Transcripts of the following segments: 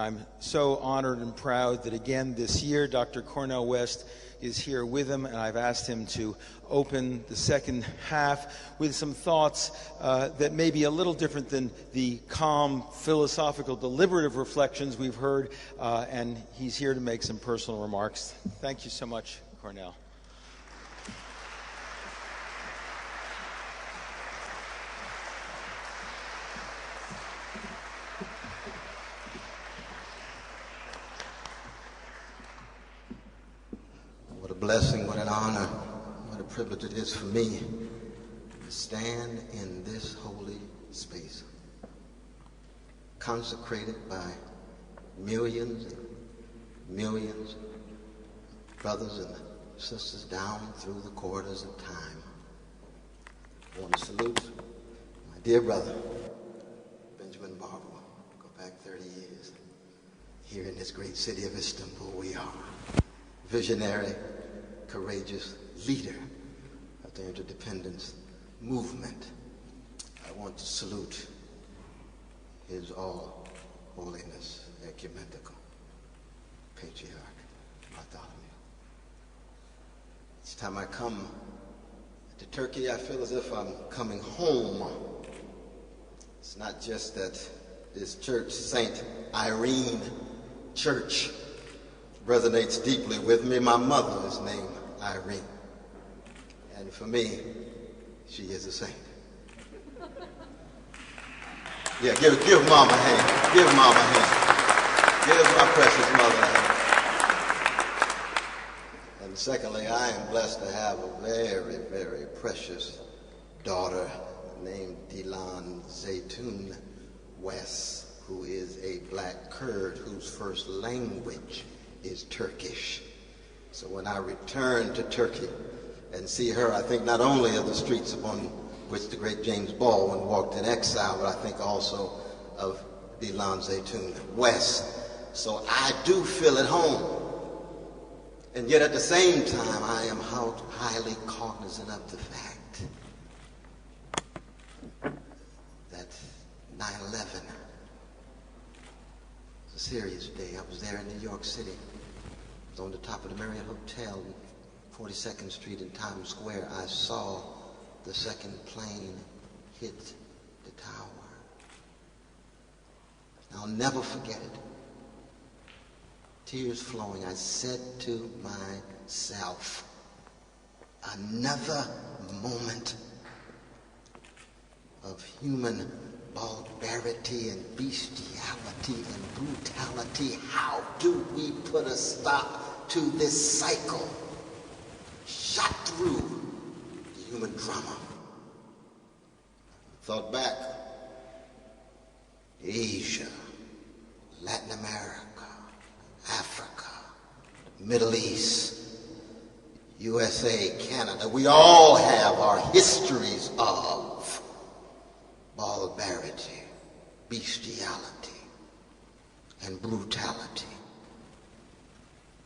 I'm so honored and proud that again this year Dr. Cornell West is here with him, and I've asked him to open the second half with some thoughts that may be a little different than the calm, philosophical, deliberative reflections we've heard, and he's here to make some personal remarks. Thank you so much, Cornell. Blessing, what an honor, what a privilege it is for me to stand in this holy space, consecrated by millions and millions of brothers and sisters down through the corridors of time. I want to salute my dear brother, Benjamin Barber. Go back 30 years. Here in this great city of Istanbul we are. Visionary, courageous leader of the interdependence movement. I want to salute His All Holiness Ecumenical Patriarch Bartholomew. Each time I come to Turkey, I feel as if I'm coming home. It's not just that this church, St. Irene Church, resonates deeply with me. My mother is named Irene, and for me, she is a saint. Yeah, give Mama a hand. Give Mama a hand. Give my precious mother a hand. And secondly, I am blessed to have a very, very precious daughter named Dilan Zeytun West, who is a black Kurd whose first language is Turkish. So when I return to Turkey and see her, I think not only of the streets upon which the great James Baldwin walked in exile, but I think also of Dilan Zeytun West. So I do feel at home. And yet at the same time, I am highly cognizant of the fact that 9/11 was a serious day. I was there in New York City. I was on the top of the Marriott Hotel, 42nd Street in Times Square. I saw the second plane hit the tower. I'll never forget it. Tears flowing, I said to myself, another moment of human barbarity and bestiality and brutality. How do we put a stop to this cycle shot through the human drama? Thought back, Asia, Latin America, Africa, Middle East, USA, Canada. We all have our histories of barbarity, bestiality, and brutality.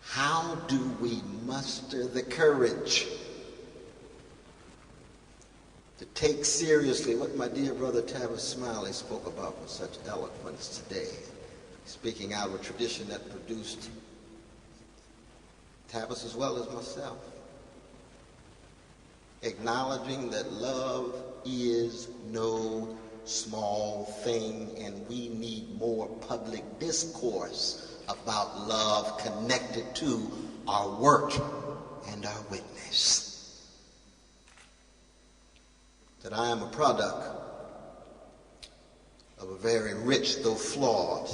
How do we muster the courage to take seriously what my dear brother Tavis Smiley spoke about with such eloquence today, speaking out of a tradition that produced Tavis as well as myself, acknowledging that love is no small thing, and we need more public discourse about love connected to our work and our witness. That I am a product of a very rich, though flawed,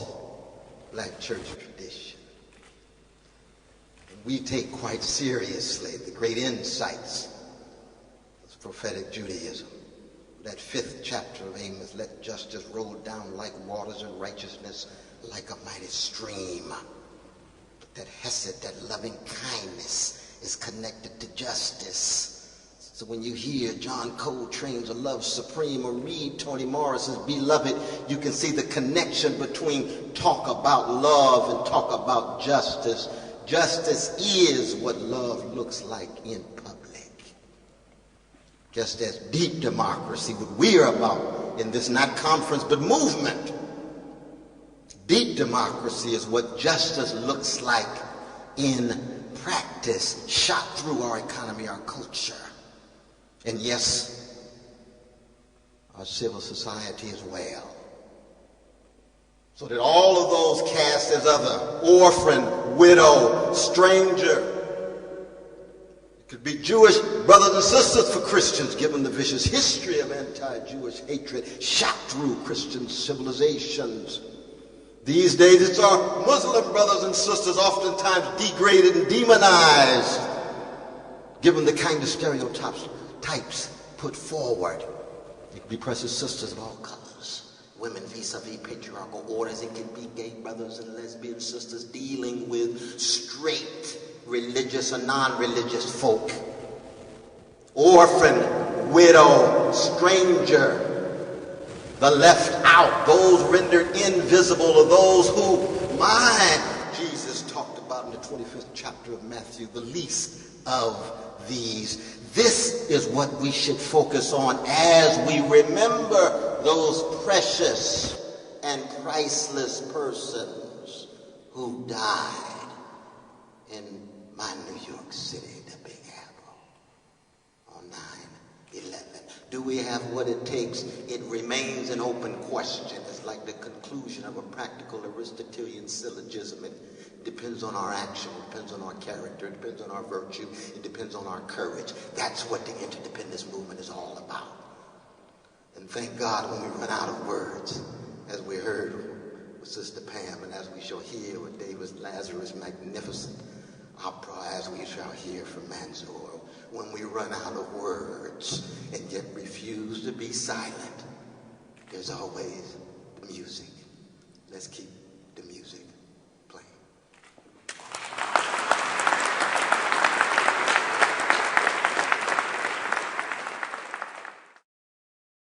black church tradition. And we take quite seriously the great insights of prophetic Judaism. That 5th chapter of Amos, let justice roll down like waters and righteousness like a mighty stream. But that hesed, that loving kindness, is connected to justice. So when you hear John Coltrane's A Love Supreme or read Toni Morrison's Beloved, you can see the connection between talk about love and talk about justice. Justice is what love looks like in public. Just as deep democracy, what we're about in this not conference but movement, Deep democracy is what justice looks like in practice, shot through our economy, our culture, and yes, our civil society as well. So that all of those cast as other, orphan, widow, stranger. It could be Jewish brothers and sisters for Christians, given the vicious history of anti-Jewish hatred shot through Christian civilizations. These days it's our Muslim brothers and sisters, oftentimes degraded and demonized, given the kind of stereotypes put forward. It could be precious sisters of all colors, women vis-a-vis patriarchal orders. It could be gay brothers and lesbian sisters dealing with straight religious or non-religious folk. Orphan, widow, stranger, the left out, those rendered invisible, or those who Jesus talked about in the 25th chapter of Matthew, the least of these. This is what we should focus on as we remember those precious and priceless persons who died in my New York City, the Big Apple, on 9/11. Do we have what it takes? It remains an open question. It's like the conclusion of a practical Aristotelian syllogism. It depends on our action. It depends on our character. It depends on our virtue. It depends on our courage. That's what the interdependence movement is all about. And thank God when we run out of words, as we heard with Sister Pam, and as we shall hear with David Lazarus' magnificent opera, as we shall hear from Mansour, when we run out of words and yet refuse to be silent, there's always the music. Let's keep the music.